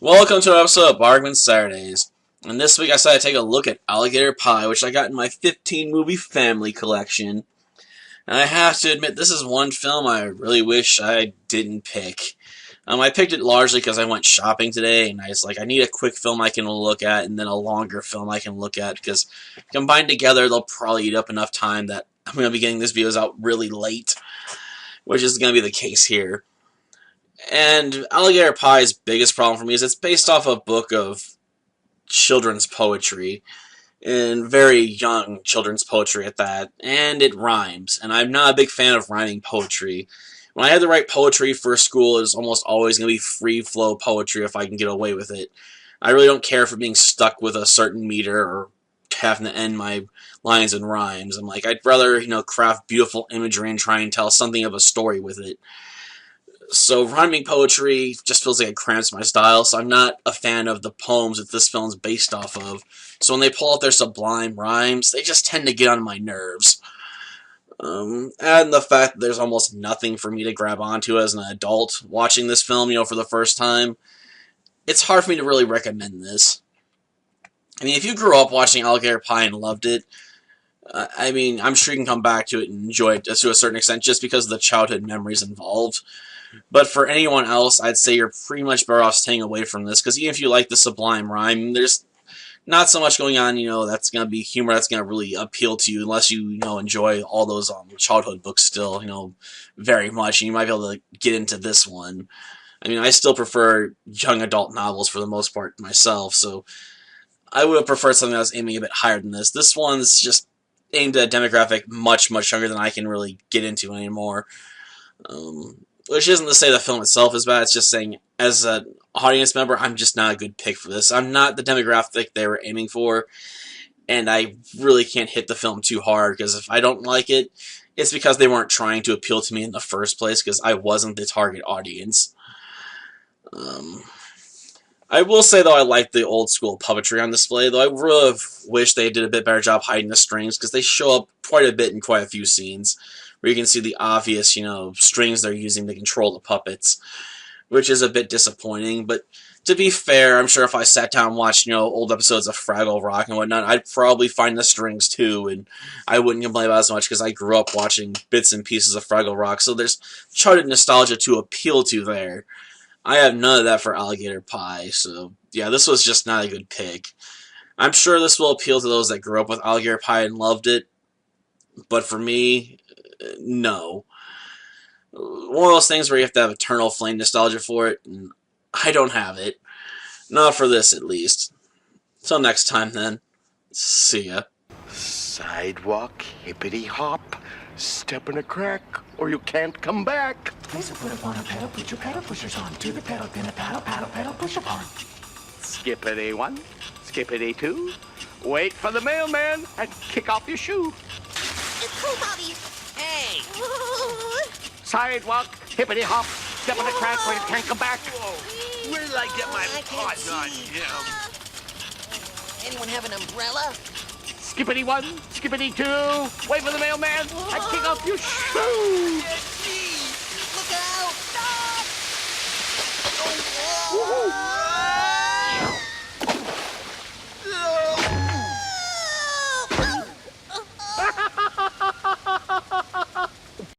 Welcome to an episode of Bargain Saturdays. And this week I decided to take a look at Alligator Pie, which I got in my 15 movie family collection. And I have to admit, this is one film I really wish I didn't pick. I picked it largely because I went shopping today, and I was like, I need a quick film I can look at, and then a longer film I can look at, because combined together, they'll probably eat up enough time that I'm going to be getting this videos out really late, which is going to be the case here. And Alligator Pie's biggest problem for me is it's based off a book of children's poetry, and very young children's poetry at that, and it rhymes, and I'm not a big fan of rhyming poetry. When I had to write poetry for school, it's almost always going to be free-flow poetry if I can get away with it. I really don't care for being stuck with a certain meter or having to end my lines in rhymes. I'm like, I'd rather, craft beautiful imagery and try and tell something of a story with it. So rhyming poetry just feels like it cramps my style, so I'm not a fan of the poems that this film's based off of. So when they pull out their sublime rhymes, they just tend to get on my nerves. And the fact that there's almost nothing for me to grab onto as an adult watching this film, for the first time, it's hard for me to really recommend this. I mean, if you grew up watching Alligator Pie and loved it, I'm sure you can come back to it and enjoy it to a certain extent just because of the childhood memories involved. But for anyone else, I'd say you're pretty much better off staying away from this, because even if you like the sublime rhyme, there's not so much going on, that's going to be humor that's going to really appeal to you, unless you, enjoy all those childhood books still, very much. And you might be able to get into this one. I mean, I still prefer young adult novels for the most part myself, so I would have preferred something that was aiming a bit higher than this. This one's just aimed at a demographic much, much younger than I can really get into anymore. Which isn't to say the film itself is bad, it's just saying, as an audience member, I'm just not a good pick for this. I'm not the demographic they were aiming for, and I really can't hit the film too hard, because if I don't like it, it's because they weren't trying to appeal to me in the first place, because I wasn't the target audience. I will say, though, I like the old-school puppetry on display, though I really have wished they did a bit better job hiding the strings, because they show up quite a bit in quite a few scenes, where you can see the obvious, strings they're using to control the puppets, which is a bit disappointing. But to be fair, I'm sure if I sat down and watched, old episodes of Fraggle Rock and whatnot, I'd probably find the strings too, and I wouldn't complain about it as much, because I grew up watching bits and pieces of Fraggle Rock, so there's childhood nostalgia to appeal to there. I have none of that for Alligator Pie, so yeah, this was just not a good pick. I'm sure this will appeal to those that grew up with Alligator Pie and loved it, but for me, no. One of those things where you have to have eternal flame nostalgia for it, and I don't have it. Not for this, at least. Till next time, then. See ya. Sidewalk, hippity hop, step in a crack, or you can't come back. Place a foot upon a pedal, put your pedal pushers on. To the pedal, then a paddle, paddle, pedal, push upon. Skippity one, skippity two. Wait for the mailman and kick off your shoe. It's cool, Bobby. Hey! Sidewalk, hippity hop, step in a crack, or you can't come back. Whoa! Where did I get my pot on him? Anyone have an umbrella? Skippity one, skippity two. Wait for the mailman and kick off your shoe.